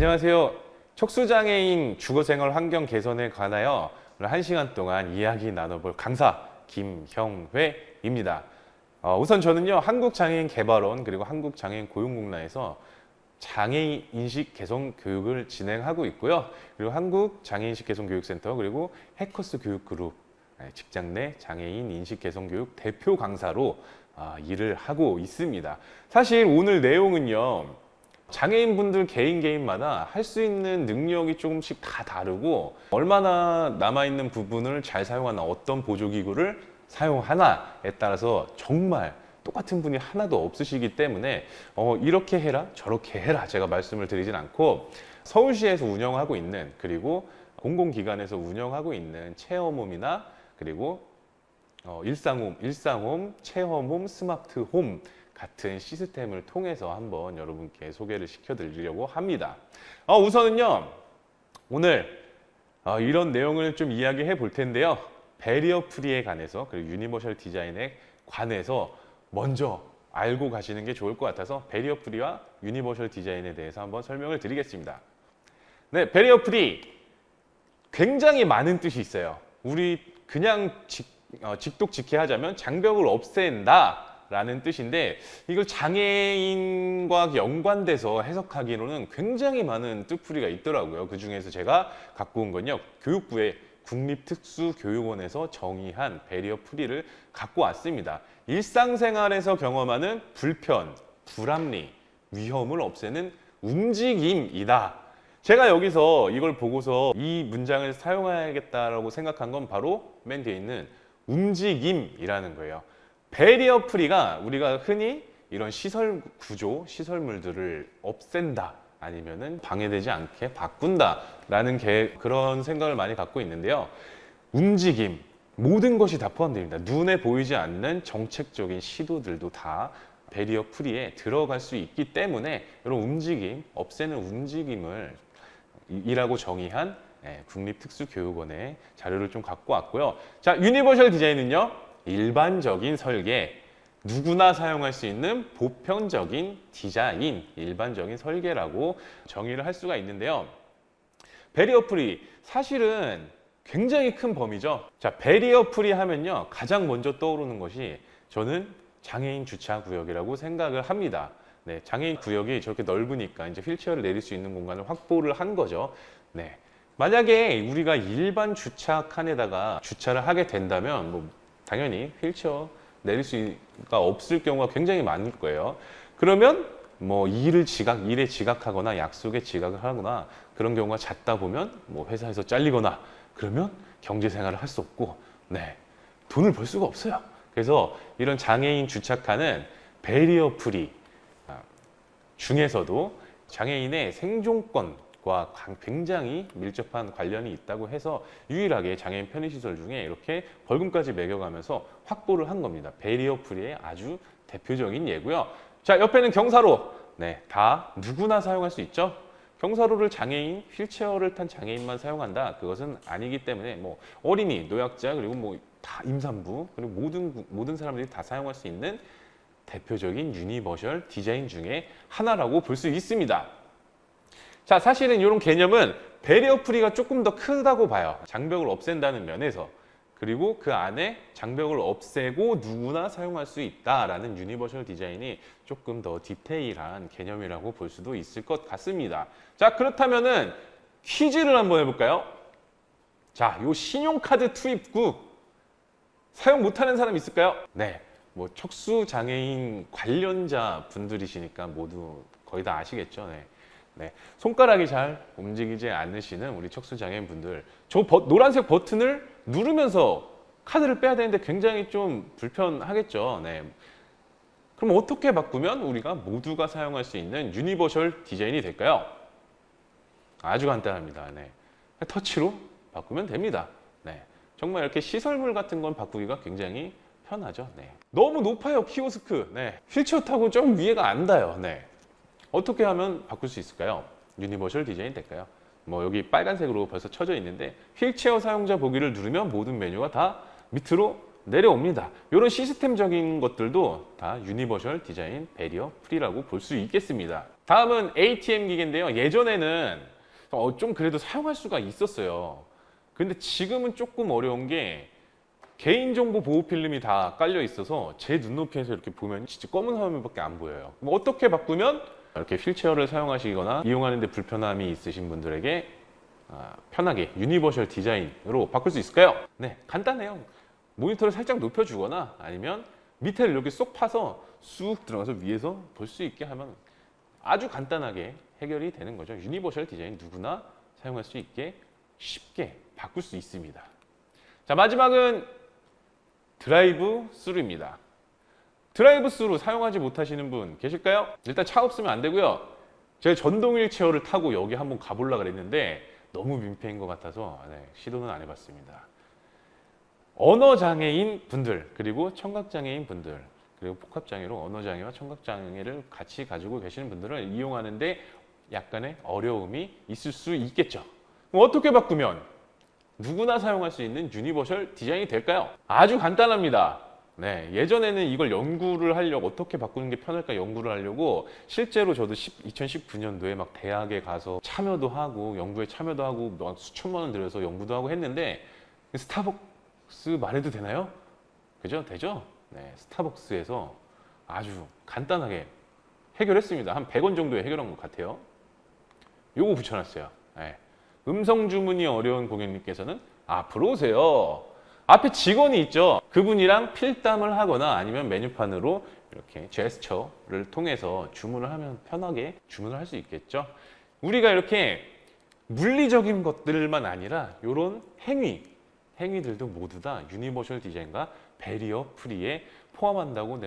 안녕하세요. 척수장애인 주거생활 환경 개선에 관하여 오늘 1시간 동안 이야기 나눠볼 강사 김형회입니다. 우선 저는요, 한국장애인개발원 그리고 한국장애인고용공단에서 장애인 인식 개선 교육을 진행하고 있고요. 그리고 한국장애인식 개선 교육센터 그리고 해커스 교육그룹 직장 내 장애인 인식 개선 교육 대표 강사로 일을 하고 있습니다. 사실 오늘 내용은요, 장애인분들 개인마다 할 수 있는 능력이 조금씩 다 다르고 얼마나 남아있는 부분을 잘 사용하나, 어떤 보조기구를 사용하나에 따라서 정말 똑같은 분이 하나도 없으시기 때문에 이렇게 해라 저렇게 해라 제가 말씀을 드리진 않고, 서울시에서 운영하고 있는 그리고 공공기관에서 운영하고 있는 체험홈이나 그리고 일상홈, 체험홈, 스마트홈 같은 시스템을 통해서 한번 여러분께 소개를 시켜드리려고 합니다. 우선은요, 오늘 이런 내용을 좀 이야기해 볼 텐데요. 배리어 프리에 관해서 그리고 유니버셜 디자인에 관해서 먼저 알고 가시는 게 좋을 것 같아서 배리어 프리와 유니버셜 디자인에 대해서 한번 설명을 드리겠습니다. 네, 배리어 프리 굉장히 많은 뜻이 있어요. 우리 그냥 직독직해 하자면 장벽을 없앤다 라는 뜻인데, 이걸 장애인과 연관돼서 해석하기로는 굉장히 많은 뜻풀이가 있더라고요. 그 중에서 제가 갖고 온 건요, 교육부의 국립특수교육원에서 정의한 배리어 프리를 갖고 왔습니다. 일상생활에서 경험하는 불편, 불합리, 위험을 없애는 움직임이다. 제가 여기서 이걸 보고서 이 문장을 사용해야겠다라고 생각한 건 바로 맨 뒤에 있는 움직임이라는 거예요. 배리어 프리가 우리가 흔히 이런 시설 구조, 시설물들을 없앤다, 아니면은 방해되지 않게 바꾼다라는 그런 생각을 많이 갖고 있는데요. 움직임, 모든 것이 다 포함됩니다. 눈에 보이지 않는 정책적인 시도들도 다 배리어 프리에 들어갈 수 있기 때문에 이런 움직임, 없애는 움직임을 이라고 정의한 국립특수교육원의 자료를 좀 갖고 왔고요. 자, 유니버셜 디자인은요, 일반적인 설계, 누구나 사용할 수 있는 보편적인 디자인, 일반적인 설계라고 정의를 할 수가 있는데요. 배리어 프리, 사실은 굉장히 큰 범위죠. 자, 배리어 프리 하면요, 가장 먼저 떠오르는 것이 저는 장애인 주차 구역이라고 생각을 합니다. 네, 장애인 구역이 저렇게 넓으니까 이제 휠체어를 내릴 수 있는 공간을 확보를 한 거죠. 네. 만약에 우리가 일반 주차 칸에다가 주차를 하게 된다면 당연히 휠체어 내릴 수가 없을 경우가 굉장히 많을 거예요. 그러면 일에 지각하거나 약속에 지각을 하거나 그런 경우가 잦다 보면 회사에서 잘리거나 그러면 경제 생활을 할 수 없고, 네, 돈을 벌 수가 없어요. 그래서 이런 장애인 주차칸은 배리어 프리 중에서도 장애인의 생존권과 굉장히 밀접한 관련이 있다고 해서 유일하게 장애인 편의시설 중에 이렇게 벌금까지 매겨가면서 확보를 한 겁니다. 배리어 프리의 아주 대표적인 예고요. 자, 옆에는 경사로. 네, 다 누구나 사용할 수 있죠. 경사로를 장애인, 휠체어를 탄 장애인만 사용한다, 그것은 아니기 때문에 어린이, 노약자, 그리고 다 임산부, 그리고 모든 사람들이 다 사용할 수 있는 대표적인 유니버셜 디자인 중에 하나라고 볼 수 있습니다. 자, 사실은 이런 개념은 배리어 프리가 조금 더 크다고 봐요. 장벽을 없앤다는 면에서. 그리고 그 안에 장벽을 없애고 누구나 사용할 수 있다라는 유니버셜 디자인이 조금 더 디테일한 개념이라고 볼 수도 있을 것 같습니다. 자, 그렇다면은 퀴즈를 한번 해볼까요? 자, 요 신용카드 투입구 사용 못하는 사람 있을까요? 네. 척수장애인 관련자 분들이시니까 모두 거의 다 아시겠죠. 네. 네. 손가락이 잘 움직이지 않으시는 우리 척수장애인 분들, 저 노란색 버튼을 누르면서 카드를 빼야 되는데 굉장히 좀 불편하겠죠. 네. 그럼 어떻게 바꾸면 우리가 모두가 사용할 수 있는 유니버셜 디자인이 될까요? 아주 간단합니다. 네. 터치로 바꾸면 됩니다. 네. 정말 이렇게 시설물 같은 건 바꾸기가 굉장히 편하죠. 네. 너무 높아요, 키오스크. 네. 휠체어 타고 좀 위에가 안 닿아요. 네. 어떻게 하면 바꿀 수 있을까요? 유니버셜 디자인 될까요? 여기 빨간색으로 벌써 쳐져 있는데 휠체어 사용자 보기를 누르면 모든 메뉴가 다 밑으로 내려옵니다. 이런 시스템적인 것들도 다 유니버셜 디자인 배리어 프리라고 볼 수 있겠습니다. 다음은 ATM 기계인데요. 예전에는 좀 그래도 사용할 수가 있었어요. 근데 지금은 조금 어려운 게 개인정보 보호 필름이 다 깔려 있어서 제 눈높이에서 이렇게 보면 진짜 검은 화면밖에 안 보여요. 뭐 어떻게 바꾸면 이렇게 휠체어를 사용하시거나 이용하는 데 불편함이 있으신 분들에게 편하게 유니버셜 디자인으로 바꿀 수 있을까요? 네, 간단해요. 모니터를 살짝 높여주거나 아니면 밑에를 이렇게 쏙 파서 쑥 들어가서 위에서 볼 수 있게 하면 아주 간단하게 해결이 되는 거죠. 유니버셜 디자인 누구나 사용할 수 있게 쉽게 바꿀 수 있습니다. 자, 마지막은 드라이브 스루입니다. 드라이브 스루 사용하지 못하시는 분 계실까요? 일단 차 없으면 안 되고요. 제가 전동 휠체어를 타고 여기 한번 가보려고 그랬는데 너무 민폐인 것 같아서 시도는 안 해봤습니다. 언어장애인 분들, 그리고 청각장애인 분들, 그리고 복합장애로 언어장애와 청각장애를 같이 가지고 계시는 분들을 이용하는데 약간의 어려움이 있을 수 있겠죠. 그럼 어떻게 바꾸면 누구나 사용할 수 있는 유니버셜 디자인이 될까요? 아주 간단합니다. 네, 예전에는 이걸 연구를 하려고 어떻게 바꾸는 게 편할까 연구를 하려고 실제로 저도 2019년도에 막 대학에 가서 참여도 하고 연구에 참여도 하고 막 수천만 원 들여서 연구도 하고 했는데 스타벅스 말해도 되나요? 그죠? 되죠? 네, 스타벅스에서 아주 간단하게 해결했습니다. 한 100원 정도에 해결한 것 같아요. 요거 붙여놨어요. 네. 음성 주문이 어려운 고객님께서는 앞으로 오세요. 앞에 직원이 있죠. 그분이랑 필담을 하거나 아니면 메뉴판으로 이렇게 제스처를 통해서 주문을 하면 편하게 주문을 할 수 있겠죠. 우리가 이렇게 물리적인 것들만 아니라 이런 행위들도 모두 다 유니버셜 디자인과 배리어 프리에 포함한다고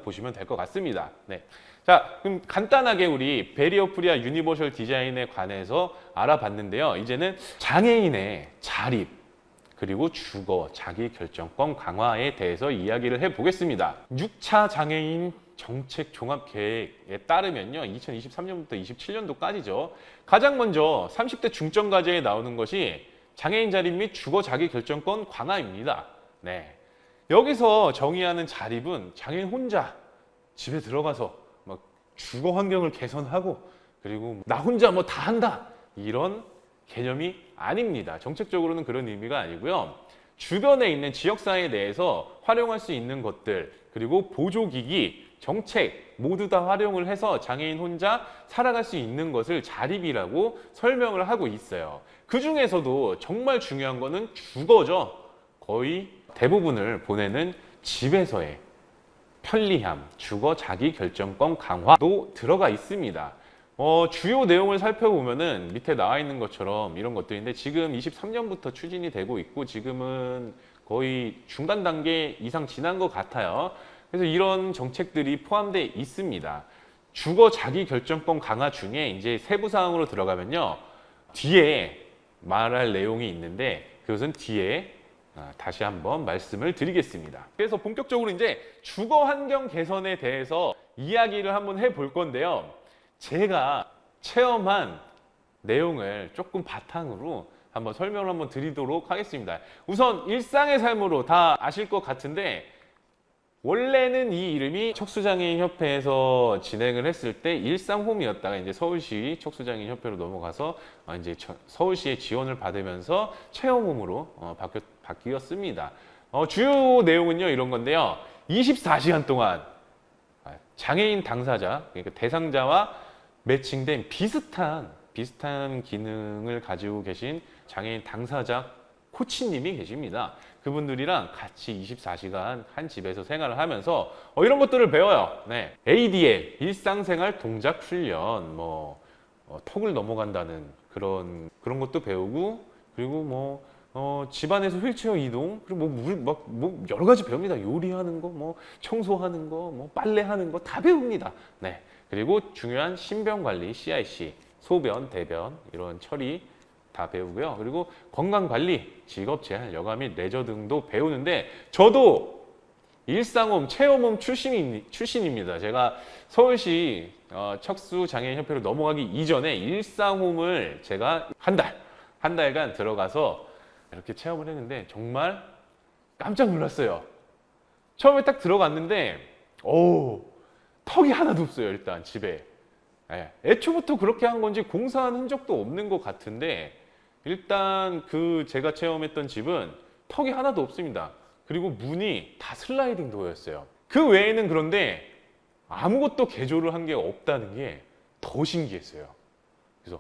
보시면 될 것 같습니다. 네. 자, 그럼 간단하게 우리 배리어 프리와 유니버셜 디자인에 관해서 알아봤는데요. 이제는 장애인의 자립, 그리고 주거, 자기결정권 강화에 대해서 이야기를 해보겠습니다. 6차 장애인 정책 종합계획에 따르면요. 2023년부터 27년도까지죠. 가장 먼저 30대 중점 과제에 나오는 것이 장애인 자립 및 주거 자기결정권 강화입니다. 네. 여기서 정의하는 자립은 장애인 혼자 집에 들어가서 막 주거 환경을 개선하고 그리고 나 혼자 뭐 다 한다 이런 개념이 아닙니다. 정책적으로는 그런 의미가 아니고요. 주변에 있는 지역사회 내에서 활용할 수 있는 것들 그리고 보조기기, 정책 모두 다 활용을 해서 장애인 혼자 살아갈 수 있는 것을 자립이라고 설명을 하고 있어요. 그 중에서도 정말 중요한 거는 주거죠. 거의 대부분을 보내는 집에서의 편리함, 주거 자기결정권 강화도 들어가 있습니다. 주요 내용을 살펴보면은 밑에 나와 있는 것처럼 이런 것들인데 지금 23년부터 추진이 되고 있고 지금은 거의 중간 단계 이상 지난 것 같아요. 그래서 이런 정책들이 포함되어 있습니다. 주거 자기결정권 강화 중에 이제 세부 사항으로 들어가면요. 뒤에 말할 내용이 있는데 그것은 뒤에 다시 한번 말씀을 드리겠습니다. 그래서 본격적으로 이제 주거 환경 개선에 대해서 이야기를 한번 해볼 건데요. 제가 체험한 내용을 조금 바탕으로 한번 설명을 한번 드리도록 하겠습니다. 우선 일상의 삶으로 다 아실 것 같은데 원래는 이 이름이 척수장애인협회에서 진행을 했을 때 일상홈이었다가 이제 서울시 척수장애인협회로 넘어가서 이제 서울시의 지원을 받으면서 체험홈으로 바뀌었습니다. 주요 내용은요 이런 건데요. 24시간 동안 장애인 당사자, 그러니까 대상자와 매칭된 비슷한 기능을 가지고 계신 장애인 당사자 코치님이 계십니다. 그분들이랑 같이 24시간 한 집에서 생활을 하면서 이런 것들을 배워요. 네. ADL, 일상생활 동작 훈련, 턱을 넘어간다는 그런 것도 배우고 그리고 집안에서 휠체어 이동, 그리고 여러 가지 배웁니다. 요리하는 거, 청소하는 거, 빨래하는 거 다 배웁니다. 네. 그리고 중요한 신변 관리, CIC, 소변, 대변, 이런 처리 다 배우고요. 그리고 건강 관리, 직업 재활, 여가 및 레저 등도 배우는데 저도 일상홈, 체험홈 출신입니다. 제가 서울시 척수장애인협회로 넘어가기 이전에 일상홈을 제가 한 달간 들어가서 이렇게 체험을 했는데 정말 깜짝 놀랐어요. 처음에 딱 들어갔는데 턱이 하나도 없어요. 일단 집에. 예, 애초부터 그렇게 한 건지 공사한 흔적도 없는 것 같은데 일단 그 제가 체험했던 집은 턱이 하나도 없습니다. 그리고 문이 다 슬라이딩 도어였어요. 그 외에는 그런데 아무것도 개조를 한 게 없다는 게 더 신기했어요. 그래서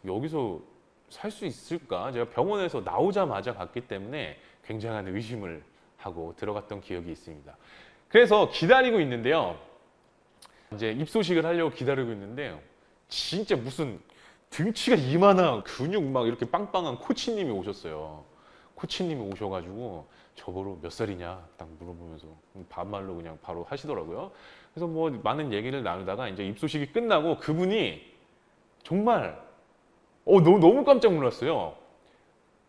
여기서 살 수 있을까? 제가 병원에서 나오자마자 갔기 때문에 굉장한 의심을 하고 들어갔던 기억이 있습니다. 그래서 기다리고 있는데요. 이제 입소식을 하려고 기다리고 있는데 진짜 무슨 등치가 이만한 근육 막 이렇게 빵빵한 코치님이 오셨어요. 코치님이 오셔가지고 저보고 몇 살이냐 딱 물어보면서 반말로 그냥 바로 하시더라고요. 그래서 뭐 많은 얘기를 나누다가 이제 입소식이 끝나고 그분이 정말 너무 깜짝 놀랐어요.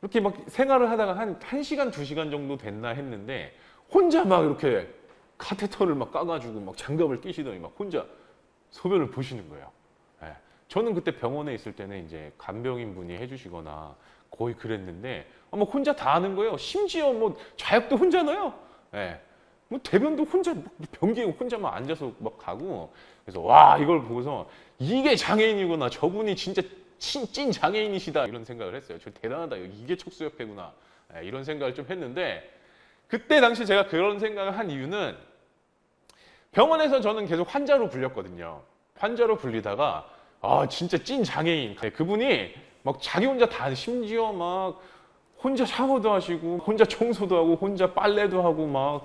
이렇게 막 생활을 하다가 한 1시간, 2시간 정도 됐나 했는데 혼자 막 이렇게 카테터를 막 까가지고 막 장갑을 끼시더니 막 혼자 소변을 보시는 거예요. 예. 저는 그때 병원에 있을 때는 이제 간병인 분이 해주시거나 거의 그랬는데 뭐 혼자 다 하는 거예요. 심지어 뭐 좌약도 혼자 넣어요. 예. 뭐 대변도 혼자 변기에 혼자만 앉아서 막 가고 그래서 와 이걸 보고서 이게 장애인이구나. 저분이 진짜 찐 장애인이시다 이런 생각을 했어요. 저 대단하다. 이게 척수협회구나. 예, 이런 생각을 좀 했는데 그때 당시 제가 그런 생각을 한 이유는 병원에서 저는 계속 환자로 불렸거든요. 환자로 불리다가 진짜 찐 장애인. 그분이 막 자기 혼자 다 심지어 막 혼자 샤워도 하시고 혼자 청소도 하고 혼자 빨래도 하고 막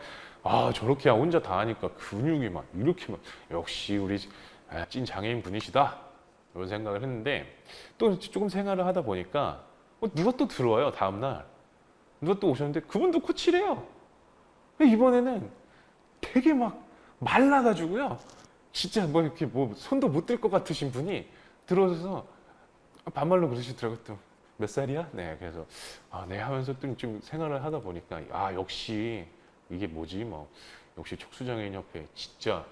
저렇게 혼자 다 하니까 근육이 막 이렇게 막 역시 우리 찐 장애인 분이시다 이런 생각을 했는데 또 조금 생활을 하다 보니까 누가 또 들어와요. 다음날 누가 또 오셨는데 그분도 코치래요. 이번에는 되게 막 말라가지고요. 진짜 뭐 이렇게 뭐 손도 못 들 것 같으신 분이 들어오셔서 반말로 그러시더라고요. 또 몇 살이야? 네, 그래서 네 하면서 좀 생활을 하다 보니까 역시 이게 뭐지 뭐 역시 척수장애인협회 진짜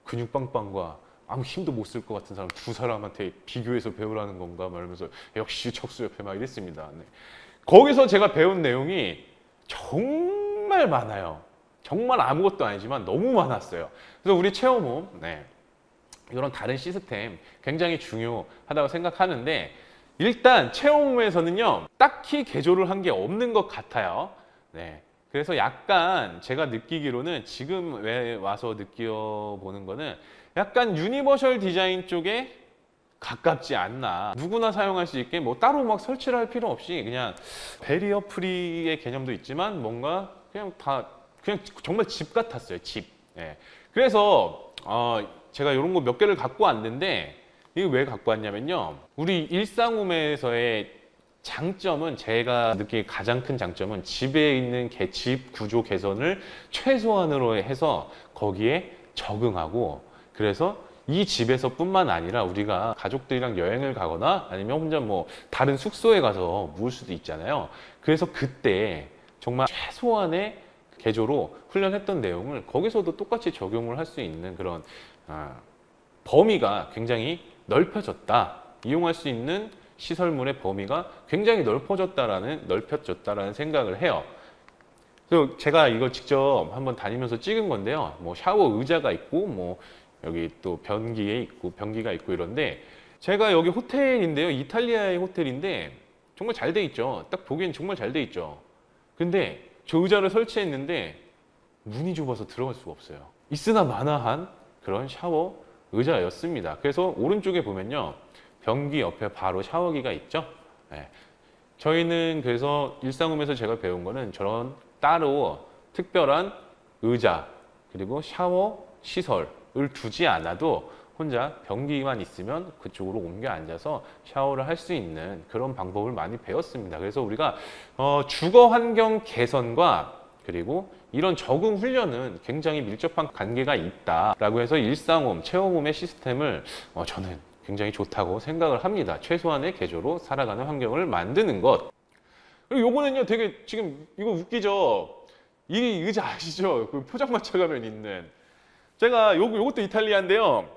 근육 빵빵과 아무 힘도 못 쓸 것 같은 사람 두 사람한테 비교해서 배우라는 건가 말하면서 역시 척수협회 막 이랬습니다. 네. 거기서 제가 배운 내용이 정말 많아요. 정말 아무것도 아니지만 너무 많았어요. 그래서 우리 체험홈 이런 다른 시스템 굉장히 중요하다고 생각하는데 일단 체험홈에서는요 딱히 개조를 한 게 없는 것 같아요. 네. 그래서 약간 제가 느끼기로는 지금 왜 와서 느껴보는 거는 약간 유니버셜 디자인 쪽에 가깝지 않나. 누구나 사용할 수 있게 뭐 따로 막 설치를 할 필요 없이 그냥 베리어 프리의 개념도 있지만 뭔가 그냥 정말 집 같았어요. 집. 예. 그래서 제가 이런 거 몇 개를 갖고 왔는데 이거 왜 갖고 왔냐면요. 우리 일상홈에서의 장점은 제가 느끼기 가장 큰 장점은 집에 있는 집 구조 개선을 최소한으로 해서 거기에 적응하고 그래서 이 집에서뿐만 아니라 우리가 가족들이랑 여행을 가거나 아니면 혼자 뭐 다른 숙소에 가서 묵을 수도 있잖아요. 그래서 그때 정말 최소한의 개조로 훈련했던 내용을 거기서도 똑같이 적용을 할 수 있는 그런 범위가 굉장히 넓혀졌다. 이용할 수 있는 시설물의 범위가 굉장히 넓혀졌다라는 생각을 해요. 그래서 제가 이걸 직접 한번 다니면서 찍은 건데요. 뭐 샤워 의자가 있고 뭐 여기 또 변기가 있고 이런데 제가 여기 호텔인데요. 이탈리아의 호텔인데 정말 잘 돼 있죠. 딱 보기엔 정말 잘 돼 있죠. 근데 저 의자를 설치했는데 문이 좁아서 들어갈 수가 없어요. 있으나 마나한 그런 샤워 의자였습니다. 그래서 오른쪽에 보면요. 변기 옆에 바로 샤워기가 있죠. 네. 저희는 그래서 일상홈에서 제가 배운 거는 저런 따로 특별한 의자 그리고 샤워 시설을 두지 않아도 혼자 변기만 있으면 그쪽으로 옮겨 앉아서 샤워를 할 수 있는 그런 방법을 많이 배웠습니다. 그래서 우리가 주거 환경 개선과 그리고 이런 적응 훈련은 굉장히 밀접한 관계가 있다라고 해서 일상홈, 체험홈의 시스템을 저는 굉장히 좋다고 생각을 합니다. 최소한의 개조로 살아가는 환경을 만드는 것. 그리고 요거는요 되게 지금 이거 웃기죠? 이 의자 아시죠? 그 포장마차 가면 있는. 제가 요것도 이탈리아인데요.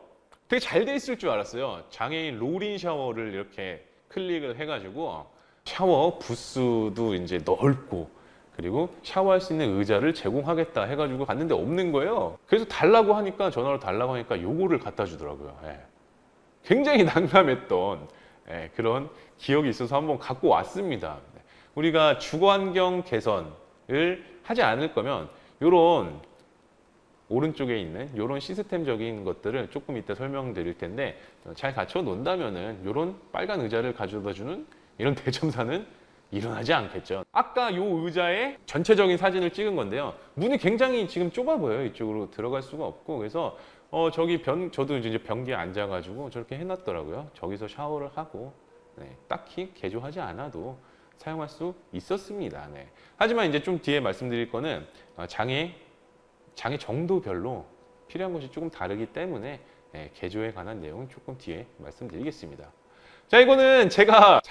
되게 잘 돼 있을 줄 알았어요. 장애인 롤인 샤워를 이렇게 클릭을 해가지고 샤워 부스도 이제 넓고 그리고 샤워할 수 있는 의자를 제공하겠다 해가지고 갔는데 없는 거예요. 그래서 달라고 하니까, 전화로 달라고 하니까 요거를 갖다 주더라고요. 예. 굉장히 난감했던 그런 기억이 있어서 한번 갖고 왔습니다. 우리가 주거환경 개선을 하지 않을 거면 요런 오른쪽에 있는 이런 시스템적인 것들을 조금 이따 설명드릴 텐데, 잘 갖춰 놓는다면은 이런 빨간 의자를 가져다 주는 이런 대참사는 일어나지 않겠죠. 아까 이 의자의 전체적인 사진을 찍은 건데요. 문이 굉장히 지금 좁아 보여요. 이쪽으로 들어갈 수가 없고. 그래서 저도 이제 변기에 앉아가지고 저렇게 해놨더라고요. 저기서 샤워를 하고, 딱히 개조하지 않아도 사용할 수 있었습니다. 하지만 이제 좀 뒤에 말씀드릴 거는 장애 정도별로 필요한 것이 조금 다르기 때문에 개조에 관한 내용은 조금 뒤에 말씀드리겠습니다. 자, 이거는 제가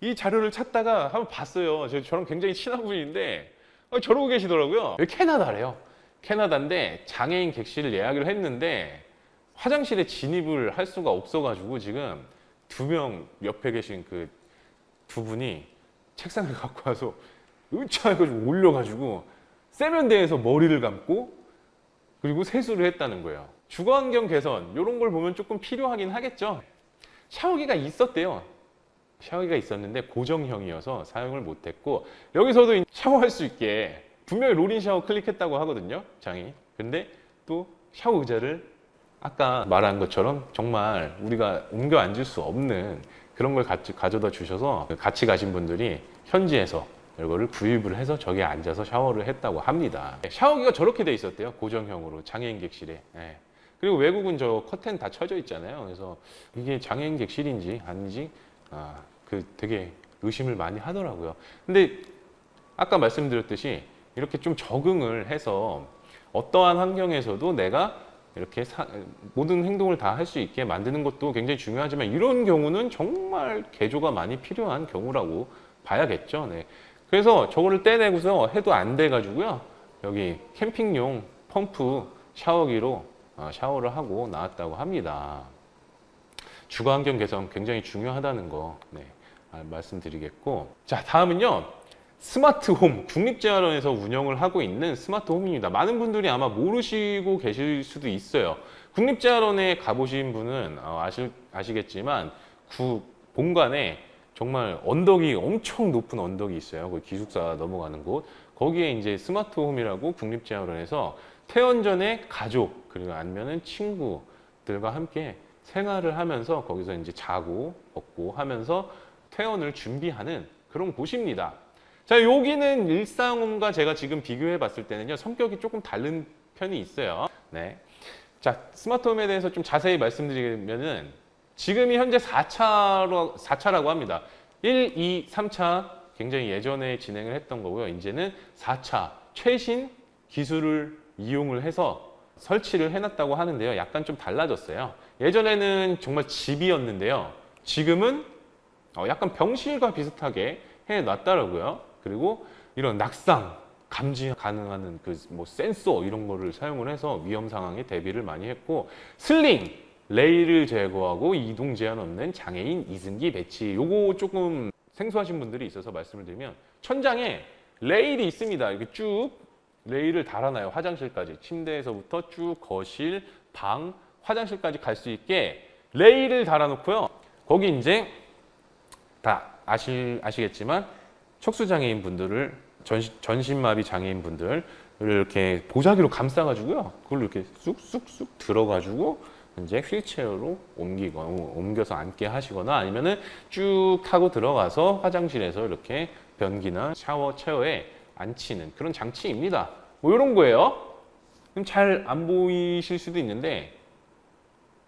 이 자료를 찾다가 한번 봤어요. 저랑 굉장히 친한 분인데 저러고 계시더라고요. 여기 캐나다래요. 캐나다인데 장애인 객실을 예약을 했는데 화장실에 진입을 할 수가 없어가지고 지금 2명 옆에 계신 그 두 분이 책상을 갖고 와서 으차해가지고 올려가지고 세면대에서 머리를 감고 그리고 세수를 했다는 거예요. 주거환경 개선 이런 걸 보면 조금 필요하긴 하겠죠. 샤워기가 있었대요. 샤워기가 있었는데 고정형이어서 사용을 못했고, 여기서도 샤워할 수 있게 분명히 롤인 샤워 클릭했다고 하거든요, 장이. 근데 또 샤워 의자를 아까 말한 것처럼 정말 우리가 옮겨 앉을 수 없는 그런 걸 가져다 주셔서 같이 가신 분들이 현지에서 이거를 구입을 해서 저기에 앉아서 샤워를 했다고 합니다. 샤워기가 저렇게 돼 있었대요, 고정형으로 장애인 객실에. 그리고 외국은 저 커튼 다 쳐져 있잖아요. 그래서 이게 장애인 객실인지 아닌지 되게 의심을 많이 하더라고요. 근데 아까 말씀드렸듯이 이렇게 좀 적응을 해서 어떠한 환경에서도 내가 이렇게 모든 행동을 다 할 수 있게 만드는 것도 굉장히 중요하지만, 이런 경우는 정말 개조가 많이 필요한 경우라고 봐야겠죠. 그래서 저거를 떼내고서 해도 안 돼가지고요. 여기 캠핑용 펌프 샤워기로 샤워를 하고 나왔다고 합니다. 주거환경 개선 굉장히 중요하다는 거 말씀드리겠고, 자, 다음은요. 스마트홈, 국립재활원에서 운영을 하고 있는 스마트홈입니다. 많은 분들이 아마 모르시고 계실 수도 있어요. 국립재활원에 가보신 분은 아시겠지만 본관에 정말 언덕이, 엄청 높은 언덕이 있어요. 그 기숙사 넘어가는 곳. 거기에 이제 스마트홈이라고 국립재활원에서 퇴원 전에 가족, 그리고 아니면은 친구들과 함께 생활을 하면서 거기서 이제 자고 먹고 하면서 퇴원을 준비하는 그런 곳입니다. 자, 여기는 일상홈과 제가 지금 비교해 봤을 때는요, 성격이 조금 다른 편이 있어요. 자, 스마트홈에 대해서 좀 자세히 말씀드리면은 지금이 현재 4차라고 합니다. 1, 2, 3차 굉장히 예전에 진행을 했던 거고요. 이제는 4차 최신 기술을 이용을 해서 설치를 해놨다고 하는데요. 약간 좀 달라졌어요. 예전에는 정말 집이었는데요. 지금은 약간 병실과 비슷하게 해놨더라고요. 그리고 이런 낙상 감지 가능한 센서 이런 거를 사용을 해서 위험 상황에 대비를 많이 했고, 슬링, 레일을 제거하고 이동 제한 없는 장애인 이승기 배치. 요거 조금 생소하신 분들이 있어서 말씀을 드리면, 천장에 레일이 있습니다. 이렇게 쭉 레일을 달아놔요. 화장실까지. 침대에서부터 쭉 거실, 방, 화장실까지 갈 수 있게 레일을 달아놓고요. 거기 이제 다 아시겠지만 척수장애인 분들을, 전신마비 장애인 분들을 이렇게 보자기로 감싸가지고요. 그걸 이렇게 쑥쑥쑥 들어가지고 이제 휠체어로 옮겨서 앉게 하시거나, 아니면은 쭉 타고 들어가서 화장실에서 이렇게 변기나 샤워 체어에 앉히는 그런 장치입니다. 뭐 이런 거예요. 잘 안 보이실 수도 있는데,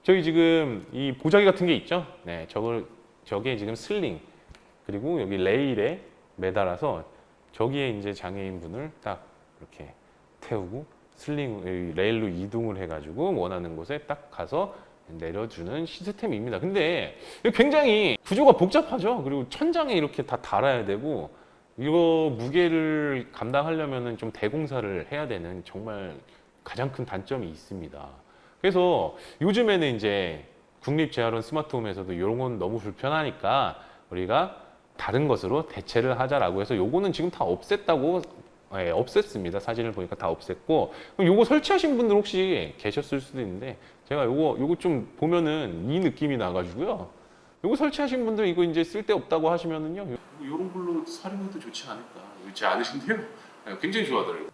저기 지금 이 보자기 같은 게 있죠? 저게 지금 슬링, 그리고 여기 레일에 매달아서 저기에 이제 장애인분을 딱 이렇게 태우고 슬링 레일로 이동을 해가지고 원하는 곳에 딱 가서 내려주는 시스템입니다. 근데 굉장히 구조가 복잡하죠. 그리고 천장에 이렇게 다 달아야 되고, 이거 무게를 감당하려면 좀 대공사를 해야 되는 정말 가장 큰 단점이 있습니다. 그래서 요즘에는 이제 국립재활원 스마트홈에서도 이런 건 너무 불편하니까 우리가 다른 것으로 대체를 하자라고 해서 요거는 지금 다 없앴다고 없앴습니다. 사진을 보니까 다 없앴고 그럼 요거 설치하신 분들 혹시 계셨을 수도 있는데 제가 요거 좀 보면은 이 느낌이 나가지고요. 요거 설치하신 분들 이거 이제 쓸데없다고 하시면은요. 요런 걸로 사용해도 좋지 않을까. 그렇지 않으신데요? 굉장히 좋아하더라고요.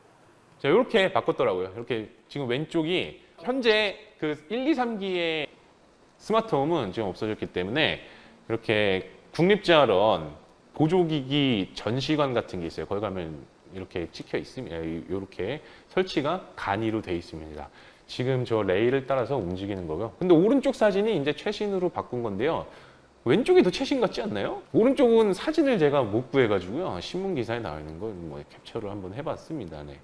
자, 이렇게 바꿨더라고요. 이렇게 지금 왼쪽이 현재 그 1, 2, 3기의 스마트홈은 지금 없어졌기 때문에 이렇게 국립재활원 보조기기 전시관 같은 게 있어요. 거기 가면 이렇게 찍혀 있습니다. 이렇게 설치가 간이로 되어 있습니다. 지금 저 레일을 따라서 움직이는 거고요. 근데 오른쪽 사진이 이제 최신으로 바꾼 건데요. 왼쪽이 더 최신 같지 않나요? 오른쪽은 사진을 제가 못 구해가지고요. 신문 기사에 나와 있는 걸 뭐 캡처를 한번 해봤습니다. 네.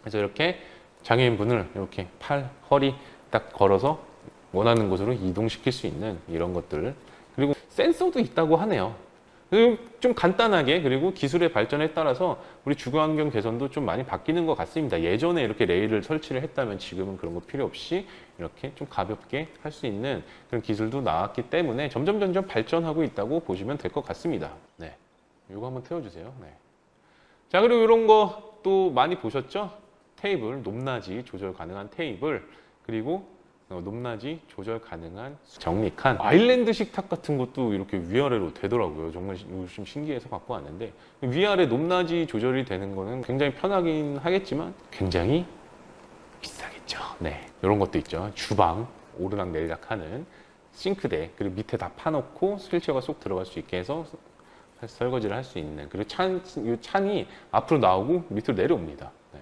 그래서 이렇게 장애인분을 이렇게 팔, 허리 딱 걸어서 원하는 곳으로 이동시킬 수 있는 이런 것들. 그리고 센서도 있다고 하네요. 좀 간단하게 그리고 기술의 발전에 따라서 우리 주거환경 개선도 좀 많이 바뀌는 것 같습니다. 예전에 이렇게 레일을 설치를 했다면 지금은 그런 거 필요 없이 이렇게 좀 가볍게 할 수 있는 그런 기술도 나왔기 때문에 점점 발전하고 있다고 보시면 될 것 같습니다. 네, 이거 한번 태워주세요. 네. 자, 그리고 이런 거 또 많이 보셨죠? 테이블, 높낮이 조절 가능한 테이블, 그리고 높낮이 조절 가능한 정리칸, 아일랜드 식탁 같은 것도 이렇게 위아래로 되더라고요. 정말 요즘 신기해서 갖고 왔는데 위아래 높낮이 조절이 되는 거는 굉장히 편하긴 하겠지만 굉장히 비싸겠죠. 네, 이런 것도 있죠. 주방 오르락 내리락 하는 싱크대, 그리고 밑에 다 파놓고 휠체어가 쏙 들어갈 수 있게 해서 설거지를 할 수 있는, 그리고 이 찬이 앞으로 나오고 밑으로 내려옵니다. 네,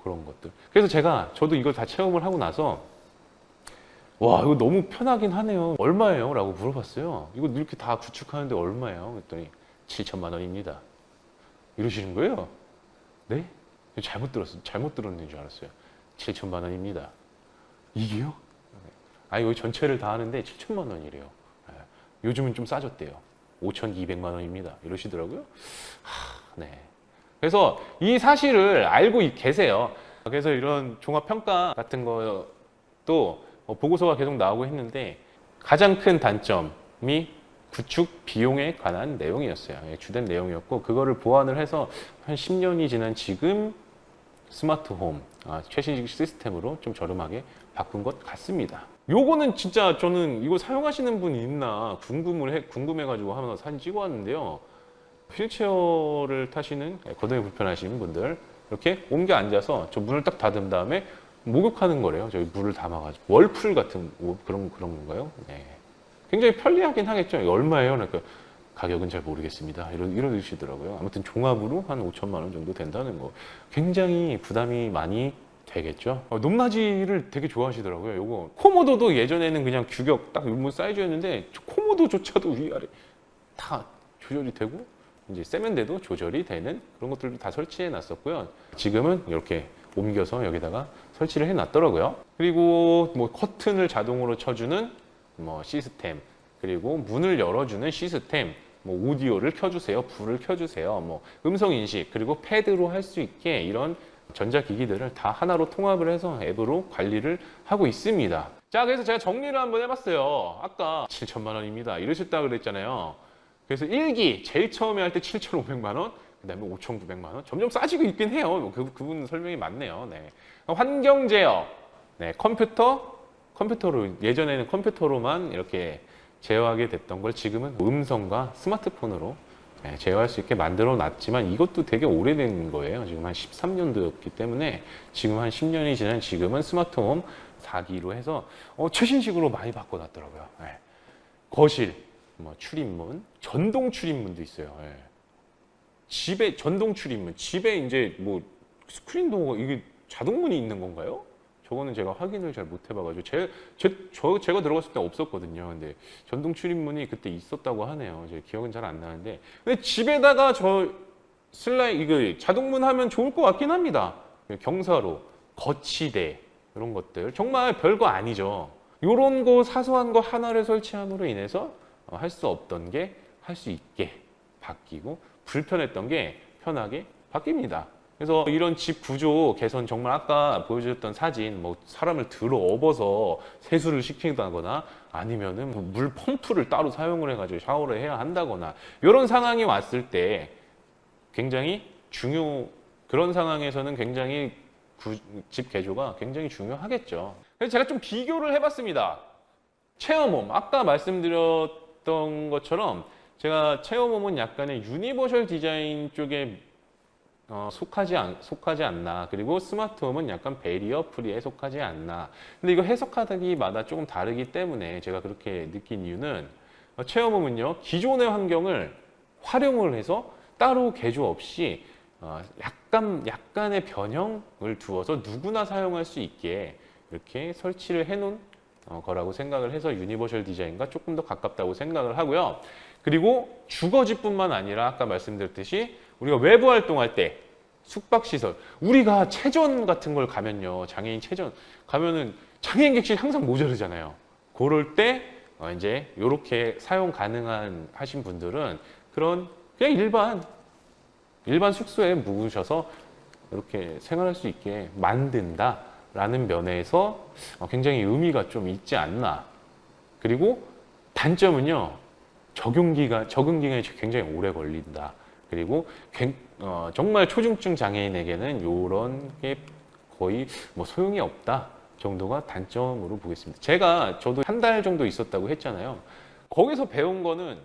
그런 것들. 그래서 저도 이걸 다 체험을 하고 나서 와, 이거 너무 편하긴 하네요. 얼마예요? 라고 물어봤어요. 이거 이렇게 다 구축하는데 얼마예요? 그랬더니 7천만 원입니다. 이러시는 거예요. 네? 잘못 들었는 줄 알았어요. 7천만 원입니다. 이게요? 아, 여기 전체를 다 하는데 7천만 원이래요. 요즘은 좀 싸졌대요. 5,200만 원입니다. 이러시더라고요. 네. 그래서 이 사실을 알고 계세요. 그래서 이런 종합평가 같은 것도 보고서가 계속 나오고 했는데 가장 큰 단점이 구축 비용에 관한 내용이었어요. 주된 내용이었고 그거를 보완을 해서 한 10년이 지난 지금 스마트홈 최신식 시스템으로 좀 저렴하게 바꾼 것 같습니다. 요거는 진짜 저는 이거 사용하시는 분이 있나 궁금해가지고 한번 사진 찍어왔는데요. 휠체어를 타시는 거동이 불편하신 분들 이렇게 옮겨 앉아서 저 문을 딱 닫은 다음에 목욕하는 거래요. 저기 물을 담아가지고 월풀 같은 그런 건가요? 네. 굉장히 편리하긴 하겠죠. 이거 얼마예요? 그러니까 가격은 잘 모르겠습니다. 이러시더라고요. 아무튼 종합으로 한 5천만 원 정도 된다는 거. 굉장히 부담이 많이 되겠죠. 높낮이를 되게 좋아하시더라고요. 요거 코모도도 예전에는 그냥 규격 딱 요 사이즈였는데 코모도조차도 위아래 다 조절이 되고 이제 세면대도 조절이 되는 그런 것들도 다 설치해 놨었고요. 지금은 이렇게 옮겨서 여기다가 설치를 해 놨더라고요. 그리고 뭐 커튼을 자동으로 쳐주는 뭐 시스템, 그리고 문을 열어주는 시스템, 뭐 오디오를 켜주세요, 불을 켜주세요, 뭐 음성 인식, 그리고 패드로 할 수 있게 이런 전자기기들을 다 하나로 통합을 해서 앱으로 관리를 하고 있습니다. 자, 그래서 제가 정리를 한번 해봤어요. 아까 7천만 원입니다. 이러셨다고 그랬잖아요. 그래서 1기 제일 처음에 할 때 7,500만 원, 그 다음에 5,900만 원. 점점 싸지고 있긴 해요. 그분 설명이 맞네요. 네. 환경 제어, 네, 컴퓨터로 예전에는 컴퓨터로만 이렇게 제어하게 됐던 걸 지금은 음성과 스마트폰으로 제어할 수 있게 만들어 놨지만 이것도 되게 오래된 거예요. 지금 한 13년도였기 때문에 지금 한 10년이 지난 지금은 스마트홈 4기로 해서 최신식으로 많이 바꿔놨더라고요. 네. 거실, 뭐 출입문, 전동 출입문도 있어요. 네. 집에 전동 출입문, 집에 이제 뭐 스크린도 이게 자동문이 있는 건가요? 저거는 제가 확인을 잘 못 해봐가지고 제가 들어갔을 때 없었거든요. 근데 전동 출입문이 그때 있었다고 하네요. 제 기억은 잘 안 나는데, 근데 집에다가 이거 자동문 하면 좋을 것 같긴 합니다. 경사로, 거치대 이런 것들 정말 별거 아니죠. 이런 거 사소한 거 하나를 설치함으로 인해서 할 수 없던 게 할 수 있게 바뀌고 불편했던 게 편하게 바뀝니다. 그래서 이런 집 구조 개선 정말 아까 보여주셨던 사진 뭐 사람을 들어 업어서 세수를 시킨다거나 아니면은 물 펌프를 따로 사용을 해가지고 샤워를 해야 한다거나 이런 상황이 왔을 때 굉장히 그런 상황에서는 굉장히 집 개조가 굉장히 중요하겠죠. 그래서 제가 좀 비교를 해봤습니다. 체험홈 아까 말씀드렸던 것처럼 제가 체험홈은 약간의 유니버셜 디자인 쪽에 속하지 않나. 그리고 스마트홈은 약간 베리어 프리에 속하지 않나. 근데 이거 해석하기마다 조금 다르기 때문에 제가 그렇게 느낀 이유는 체험홈은요 기존의 환경을 활용을 해서 따로 개조 없이 약간의 변형을 두어서 누구나 사용할 수 있게 이렇게 설치를 해놓은 거라고 생각을 해서 유니버셜 디자인과 조금 더 가깝다고 생각을 하고요. 그리고 주거지뿐만 아니라 아까 말씀드렸듯이 우리가 외부 활동할 때 숙박시설 우리가 체전 같은 걸 가면요 장애인 체전 가면은 장애인 객실 항상 모자르잖아요. 그럴 때 이제 이렇게 사용 가능한 하신 분들은 그런 그냥 일반 숙소에 묵으셔서 이렇게 생활할 수 있게 만든다라는 면에서 굉장히 의미가 좀 있지 않나. 그리고 단점은요 적응 기간이 굉장히 오래 걸린다. 그리고 정말 초중증 장애인에게는 이런 게 거의 뭐 소용이 없다 정도가 단점으로 보겠습니다. 저도 한 달 정도 있었다고 했잖아요. 거기서 배운 거는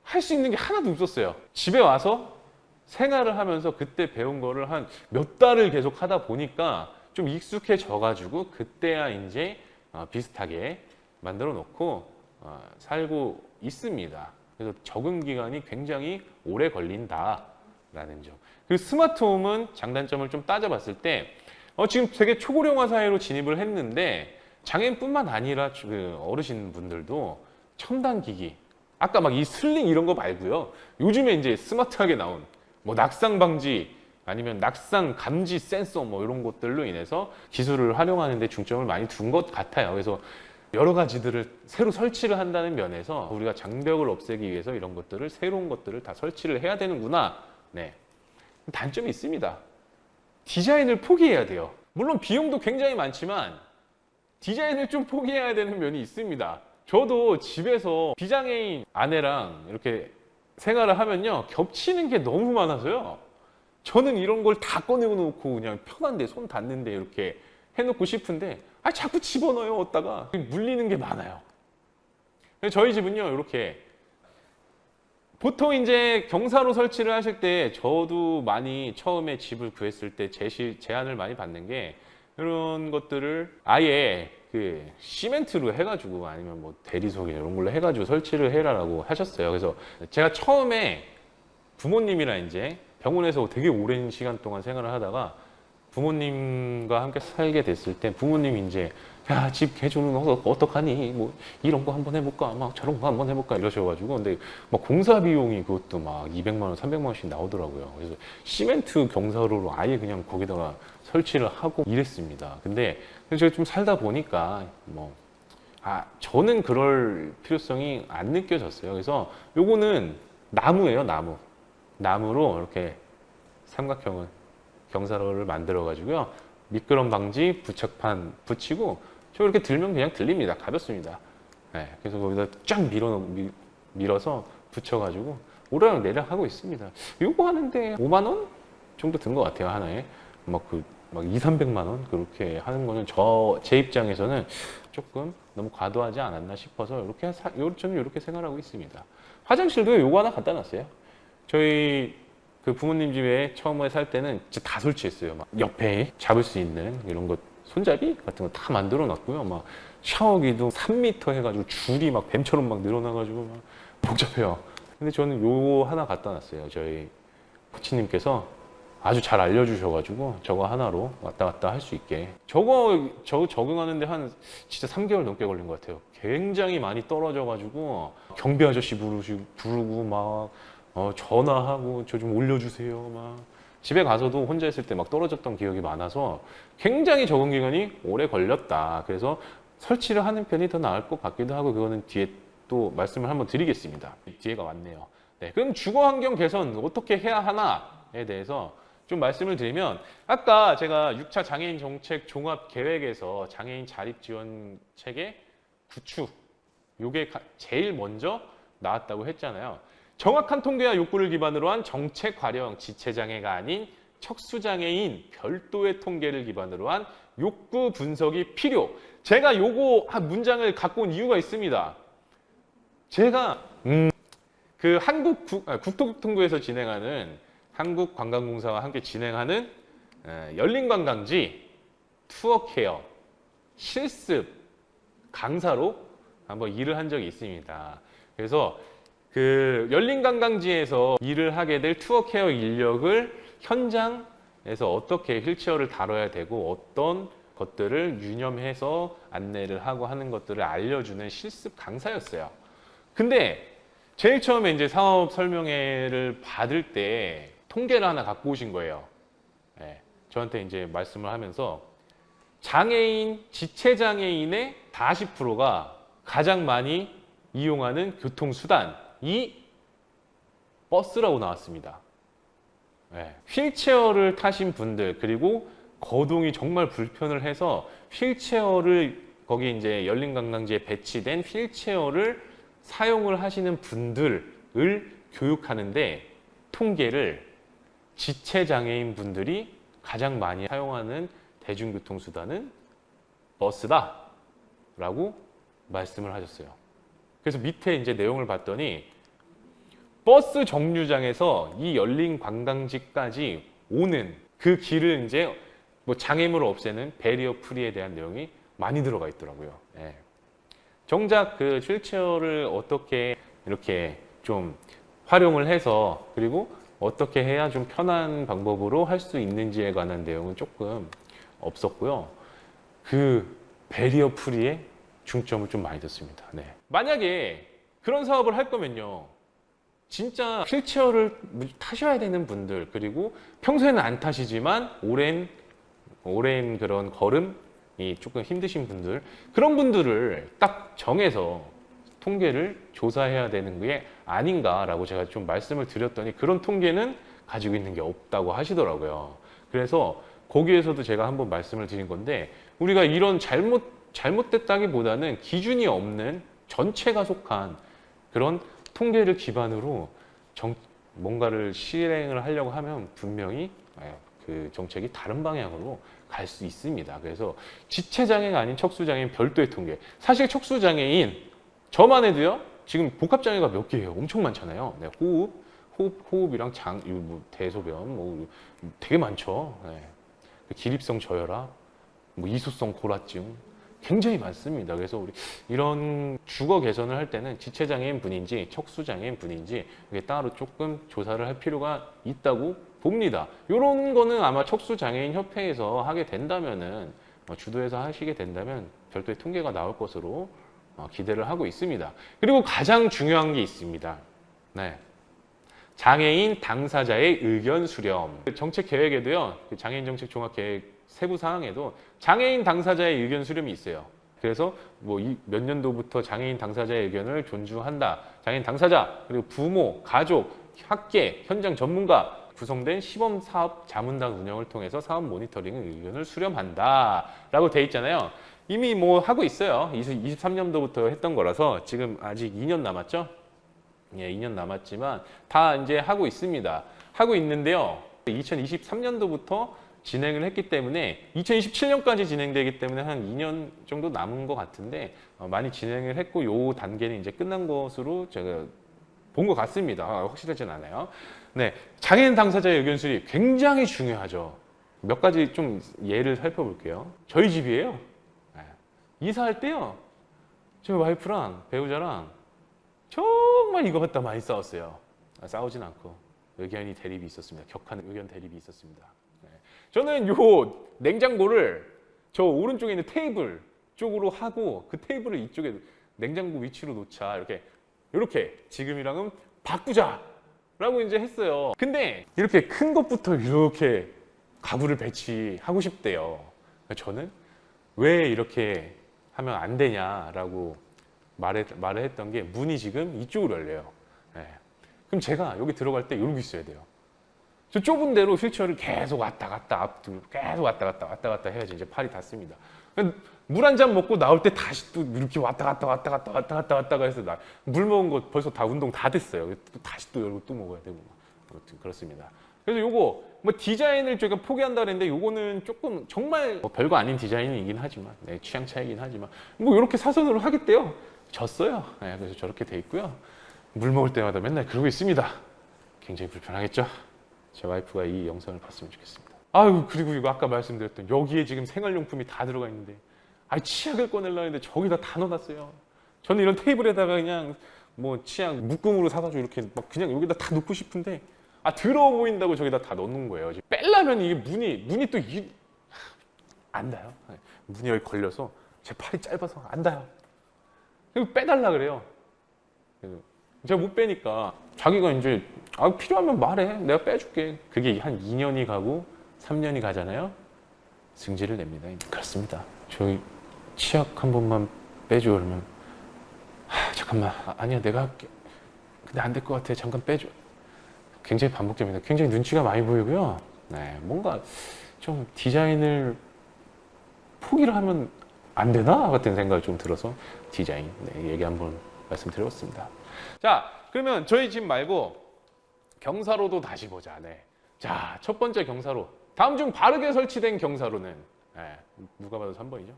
할 수 있는 게 하나도 없었어요. 집에 와서 생활을 하면서 그때 배운 거를 한 몇 달을 계속 하다 보니까 좀 익숙해져 가지고 그때야 이제 비슷하게 만들어 놓고 살고 있습니다. 그래서 적응 기간이 굉장히 오래 걸린다라는 점. 그리고 스마트홈은 장단점을 좀 따져봤을 때 지금 되게 초고령화 사회로 진입을 했는데 장애인뿐만 아니라 그 어르신분들도 첨단 기기 아까 막 이 슬링 이런 거 말고요. 요즘에 이제 스마트하게 나온 뭐 낙상 방지 아니면 낙상 감지 센서 뭐 이런 것들로 인해서 기술을 활용하는 데 중점을 많이 둔 것 같아요. 그래서 여러 가지들을 새로 설치를 한다는 면에서 우리가 장벽을 없애기 위해서 이런 것들을 새로운 것들을 다 설치를 해야 되는구나. 네. 단점이 있습니다. 디자인을 포기해야 돼요. 물론 비용도 굉장히 많지만 디자인을 좀 포기해야 되는 면이 있습니다. 저도 집에서 비장애인 아내랑 이렇게 생활을 하면요 겹치는 게 너무 많아서요. 저는 이런 걸 다 꺼내고 놓고 그냥 편한데 손 닿는데 이렇게 해놓고 싶은데 자꾸 집어넣어요. 얻다가 물리는 게 많아요. 저희 집은요 이렇게 보통 이제 경사로 설치를 하실 때 저도 많이 처음에 집을 구했을 때 제안을 많이 받는 게 이런 것들을 아예 그 시멘트로 해가지고 아니면 뭐 대리석이 이런 걸로 해가지고 설치를 해라라고 하셨어요. 그래서 제가 처음에 부모님이랑 이제 병원에서 되게 오랜 시간 동안 생활을 하다가 부모님과 함께 살게 됐을 때 부모님이 이제 야, 집 개조는 어떡하니? 뭐 이런 거 한번 해볼까? 막 저런 거 한번 해볼까? 이러셔가지고 근데 막 공사 비용이 그것도 막 200만 원, 300만 원씩 나오더라고요. 그래서 시멘트 경사로로 아예 그냥 거기다가 설치를 하고 이랬습니다. 근데 제가 좀 살다 보니까 저는 그럴 필요성이 안 느껴졌어요. 그래서 요거는 나무예요, 나무. 나무로 이렇게 삼각형을 경사로를 만들어 가지고요. 미끄럼 방지 부착판 붙이고 저 이렇게 들면 그냥 들립니다. 가볍습니다. 네, 그래서 거기다 쫙 밀어서 붙여가지고 오르락 내리락 하고 있습니다. 요거 하는데 5만 원 정도 든 것 같아요. 하나에 막 2, 300만 원 그렇게 하는 거는 제 입장에서는 조금 너무 과도하지 않았나 싶어서 저는 이렇게 생활하고 있습니다. 화장실도 요거 하나 갖다 놨어요. 저희 그 부모님 집에 처음에 살 때는 진짜 다 설치했어요. 막 옆에 잡을 수 있는 이런 것 손잡이 같은 거 다 만들어 놨고요. 막 샤워기도 3m 해가지고 줄이 막 뱀처럼 막 늘어나가지고 막 복잡해요. 근데 저는 요거 하나 갖다 놨어요. 저희 코치님께서 아주 잘 알려주셔가지고 저거 하나로 왔다 갔다 할 수 있게. 저거 적응하는데 한 진짜 3개월 넘게 걸린 것 같아요. 굉장히 많이 떨어져가지고 경비 아저씨 부르고 막 전화하고 저 좀 올려주세요. 막 집에 가서도 혼자 있을 때 막 떨어졌던 기억이 많아서 굉장히 적응 기간이 오래 걸렸다. 그래서 설치를 하는 편이 더 나을 것 같기도 하고 그거는 뒤에 또 말씀을 한번 드리겠습니다. 뒤에가 왔네요. 네, 그럼 주거 환경 개선 어떻게 해야 하나에 대해서 좀 말씀을 드리면 아까 제가 6차 장애인 정책 종합 계획에서 장애인 자립 지원 체계 구축 요게 제일 먼저 나왔다고 했잖아요. 정확한 통계와 욕구를 기반으로 한 정책 활용, 지체장애가 아닌 척수장애인 별도의 통계를 기반으로 한 욕구 분석이 필요. 제가 요거 한 문장을 갖고 온 이유가 있습니다. 제가 그 국토교통부에서 진행하는 한국관광공사와 함께 진행하는 열린관광지 투어케어 실습 강사로 한번 일을 한 적이 있습니다. 그래서 그 열린관광지에서 일을 하게 될 투어케어 인력을 현장에서 어떻게 휠체어를 다뤄야 되고 어떤 것들을 유념해서 안내를 하고 하는 것들을 알려주는 실습 강사였어요. 근데 제일 처음에 이제 사업 설명회를 받을 때 통계를 하나 갖고 오신 거예요. 네, 저한테 이제 말씀을 하면서 장애인, 지체장애인의 40%가 가장 많이 이용하는 교통수단이 버스라고 나왔습니다. 네, 휠체어를 타신 분들 그리고 거동이 정말 불편을 해서 휠체어를 거기 이제 열린관광지에 배치된 휠체어를 사용을 하시는 분들을 교육하는데 통계를 지체장애인 분들이 가장 많이 사용하는 대중교통수단은 버스다 라고 말씀을 하셨어요. 그래서 밑에 이제 내용을 봤더니 버스 정류장에서 이 열린 관광지까지 오는 그 길을 이제 뭐 장애물을 없애는 배리어 프리에 대한 내용이 많이 들어가 있더라고요. 예. 정작 그 휠체어를 어떻게 이렇게 좀 활용을 해서 그리고 어떻게 해야 좀 편한 방법으로 할 수 있는지에 관한 내용은 조금 없었고요. 그 배리어 프리에 중점을 좀 많이 뒀습니다. 네. 만약에 그런 사업을 할 거면요. 진짜 휠체어를 타셔야 되는 분들 그리고 평소에는 안 타시지만 오랜 그런 걸음이 조금 힘드신 분들 그런 분들을 딱 정해서 통계를 조사해야 되는 게 아닌가라고 제가 좀 말씀을 드렸더니 그런 통계는 가지고 있는 게 없다고 하시더라고요. 그래서 거기에서도 제가 한번 말씀을 드린 건데 우리가 이런 잘못됐다기보다는 기준이 없는 전체가 속한 그런 통계를 기반으로 뭔가를 실행을 하려고 하면 분명히 그 정책이 다른 방향으로 갈 수 있습니다. 그래서 지체장애가 아닌 척수장애인 별도의 통계. 사실 척수장애인 저만 해도요. 지금 복합장애가 몇 개예요. 엄청 많잖아요. 네, 호흡이랑 뭐 대소변 뭐 되게 많죠. 네. 기립성 저혈압, 뭐 이수성 고라증 굉장히 많습니다. 그래서 우리 이런 주거 개선을 할 때는 지체장애인 분인지 척수장애인 분인지 이게 따로 조금 조사를 할 필요가 있다고 봅니다. 이런 거는 아마 척수장애인 협회에서 하게 된다면은 주도해서 하시게 된다면 별도의 통계가 나올 것으로 기대를 하고 있습니다. 그리고 가장 중요한 게 있습니다. 네. 장애인 당사자의 의견 수렴. 정책 계획에도요. 장애인 정책 종합 계획 세부 사항에도 장애인 당사자의 의견 수렴이 있어요. 그래서 뭐 몇 년도부터 장애인 당사자의 의견을 존중한다. 장애인 당사자, 그리고 부모, 가족, 학계, 현장 전문가 구성된 시범 사업 자문단 운영을 통해서 사업 모니터링 의견을 수렴한다. 라고 돼 있잖아요. 이미 뭐 하고 있어요. 23년도부터 했던 거라서 지금 아직 2년 남았죠? 예, 2년 남았지만 다 이제 하고 있습니다. 하고 있는데요. 2023년도부터 진행을 했기 때문에 2027년까지 진행되기 때문에 한 2년 정도 남은 것 같은데 많이 진행을 했고 요 단계는 이제 끝난 것으로 제가 본 것 같습니다. 확실하진 않아요. 네, 장애인 당사자의 의견 수립 굉장히 중요하죠. 몇 가지 좀 예를 살펴볼게요. 저희 집이에요. 네. 이사할 때요. 저희 와이프랑 배우자랑 정말 이거 갖다 많이 싸웠어요. 싸우진 않고 의견이 대립이 있었습니다. 격한 의견 대립이 있었습니다. 네. 저는 요 냉장고를 저 오른쪽에 있는 테이블 쪽으로 하고 그 테이블을 이쪽에 냉장고 위치로 놓자 이렇게 지금이랑은 바꾸자라고 이제 했어요. 근데 이렇게 큰 것부터 이렇게 가구를 배치하고 싶대요. 저는 왜 이렇게 하면 안 되냐라고 말을 했던 게 문이 지금 이쪽으로 열려요. 네. 그럼 제가 여기 들어갈 때 이러고 있어야 돼요. 저 좁은 데로 휠체어를 계속 왔다 갔다 앞뒤로 계속 왔다 갔다 해야지 이제 팔이 닿습니다. 물 한 잔 먹고 나올 때 다시 또 이렇게 왔다 갔다 해서 물 먹은 거 벌써 다 운동 다 됐어요. 또 다시 또 열고 또 먹어야 되고 아무튼 그렇습니다. 그래서 요거 뭐 디자인을 저희가 포기한다 그랬는데 요거는 조금 정말 뭐 별거 아닌 디자인이긴 하지만 취향 차이긴 하지만 뭐 이렇게 사선으로 하겠대요. 졌어요. 그래서 저렇게 돼 있고요. 물 먹을 때마다 맨날 그러고 있습니다. 굉장히 불편하겠죠? 제 와이프가 이 영상을 봤으면 좋겠습니다. 아유, 그리고 이거 아까 말씀드렸던 여기에 지금 생활용품이 다 들어가 있는데 치약을 꺼내려고 했는데 저기다 다 넣어놨어요. 저는 이런 테이블에다가 그냥 뭐 치약 묶음으로 사가지고 이렇게 막 그냥 여기다 다 넣고 싶은데 더러워 보인다고 저기다 다 넣는 거예요. 빼려면 이게 문이 또 안 닿아요. 문이 여기 걸려서 제 팔이 짧아서 안 닿아요. 그리고 빼달라 그래요. 제가 못 빼니까 자기가 이제 필요하면 말해. 내가 빼줄게. 그게 한 2년이 가고 3년이 가잖아요. 승질을 냅니다. 그렇습니다. 저희 치약 한 번만 빼줘 그러면 잠깐만 아니야 내가 할게. 근데 안 될 것 같아. 잠깐 빼줘. 굉장히 반복됩니다. 굉장히 눈치가 많이 보이고요. 뭔가 좀 디자인을 포기를 하면 안 되나 같은 생각이 좀 들어서 디자인 얘기 한번 말씀드렸습니다. 자, 그러면 저희 집 말고 경사로도 다시 보자. 자, 첫 번째 경사로. 다음 중 바르게 설치된 경사로는 누가 봐도 3번이죠.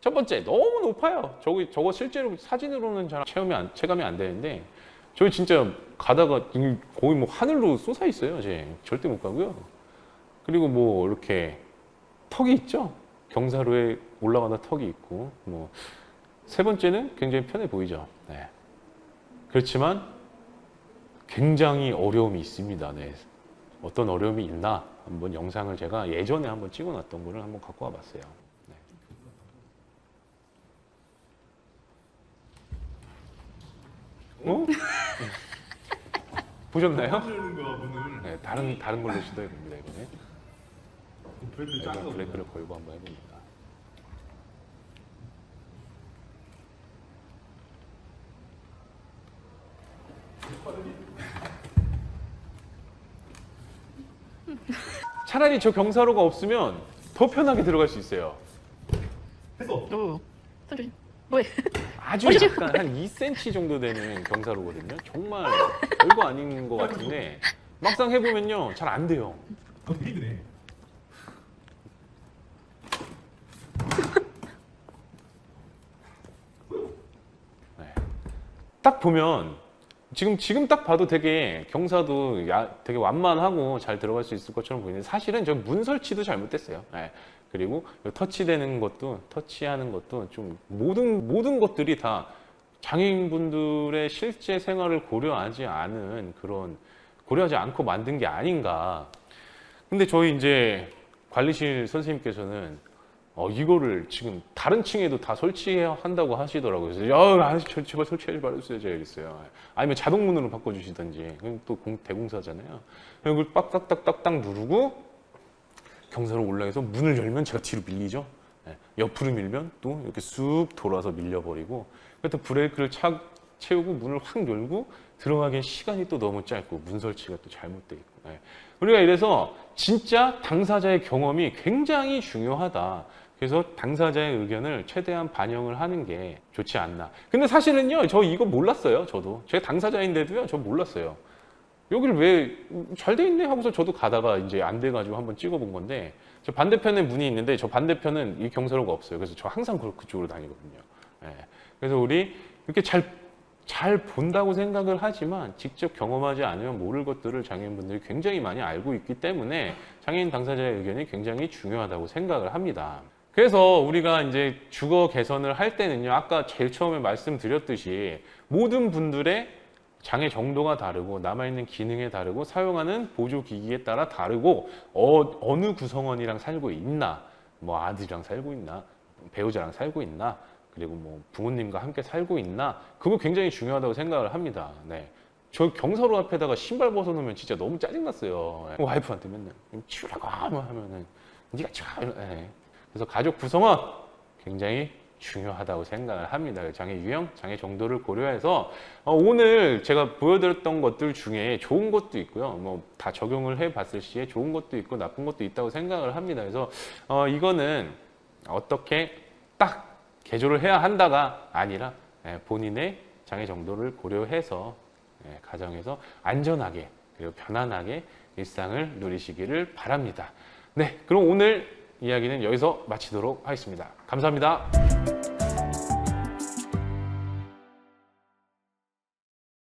첫 번째, 너무 높아요. 저거 실제로 사진으로는 잘 체감이 안 되는데 저희 진짜 가다가 거의 뭐 하늘로 솟아 있어요. 절대 못 가고요. 그리고 뭐 이렇게 턱이 있죠. 경사로에 올라가는 턱이 있고 뭐 세 번째는 굉장히 편해 보이죠. 그렇지만 굉장히 어려움이 있습니다. 어떤 어려움이 있나 한번 영상을 제가 예전에 한번 찍어놨던 거를 한번 갖고 와봤어요. 보셨나요? 다른 걸로 시도해 봅니다 이번에. 브레이크를 걸고 한번 해봅니다. 차라리 저 경사로가 없으면 더 편하게 들어갈 수 있어요. 소리 뭐해? 아주 약간 한 2cm 정도 되는 경사로거든요. 정말 별거 아닌 것 같은데 막상 해보면요 잘 안 돼요. 되게 드네. 딱 보면 지금 딱 봐도 되게 경사도 되게 완만하고 잘 들어갈 수 있을 것처럼 보이는데 사실은 저 문 설치도 잘못됐어요. 그리고 터치하는 것도 좀 모든 것들이 다 장애인분들의 실제 생활을 고려하지 않고 만든 게 아닌가. 근데 저희 이제 관리실 선생님께서는 이거를 지금 다른 층에도 다 설치한다고 하시더라고요. 그래서 제발 설치하지 말아주셔야겠어요. 아니면 자동문으로 바꿔주시든지. 또 대공사잖아요. 이걸 딱딱딱딱 누르고 경사로 올라가서 문을 열면 제가 뒤로 밀리죠. 옆으로 밀면 또 이렇게 쑥 돌아서 밀려버리고 또 브레이크를 채우고 문을 확 열고 들어가기엔 시간이 또 너무 짧고 문 설치가 또 잘못돼 있고. 우리가 이래서 진짜 당사자의 경험이 굉장히 중요하다. 그래서 당사자의 의견을 최대한 반영을 하는 게 좋지 않나. 근데 사실은요, 저 이거 몰랐어요. 저도. 제가 당사자인데도요, 저 몰랐어요. 여기를 왜 잘 돼 있네 하고서 저도 가다가 이제 안 돼가지고 한번 찍어본 건데 저 반대편에 문이 있는데 저 반대편은 이 경사로가 없어요. 그래서 저 항상 그쪽으로 다니거든요. 그래서 우리 이렇게 잘 본다고 생각을 하지만 직접 경험하지 않으면 모를 것들을 장애인분들이 굉장히 많이 알고 있기 때문에 장애인 당사자의 의견이 굉장히 중요하다고 생각을 합니다. 그래서 우리가 이제 주거 개선을 할 때는요, 아까 제일 처음에 말씀드렸듯이 모든 분들의 장애 정도가 다르고 남아있는 기능에 다르고 사용하는 보조기기에 따라 다르고 어느 구성원이랑 살고 있나, 뭐 아들이랑 살고 있나, 배우자랑 살고 있나, 그리고 뭐 부모님과 함께 살고 있나, 그거 굉장히 중요하다고 생각을 합니다. 저 경사로 앞에다가 신발 벗어놓으면 진짜 너무 짜증났어요. 와이프한테 맨날 치우라고 하면은 네가 치워. 그래서 가족 구성원 굉장히 중요하다고 생각을 합니다. 장애 유형, 장애 정도를 고려해서 오늘 제가 보여드렸던 것들 중에 좋은 것도 있고요. 뭐 다 적용을 해봤을 시에 좋은 것도 있고 나쁜 것도 있다고 생각을 합니다. 그래서 이거는 어떻게 딱 개조를 해야 한다가 아니라 본인의 장애 정도를 고려해서 가정에서 안전하게 그리고 편안하게 일상을 누리시기를 바랍니다. 네, 그럼 오늘 이야기는 여기서 마치도록 하겠습니다. 감사합니다.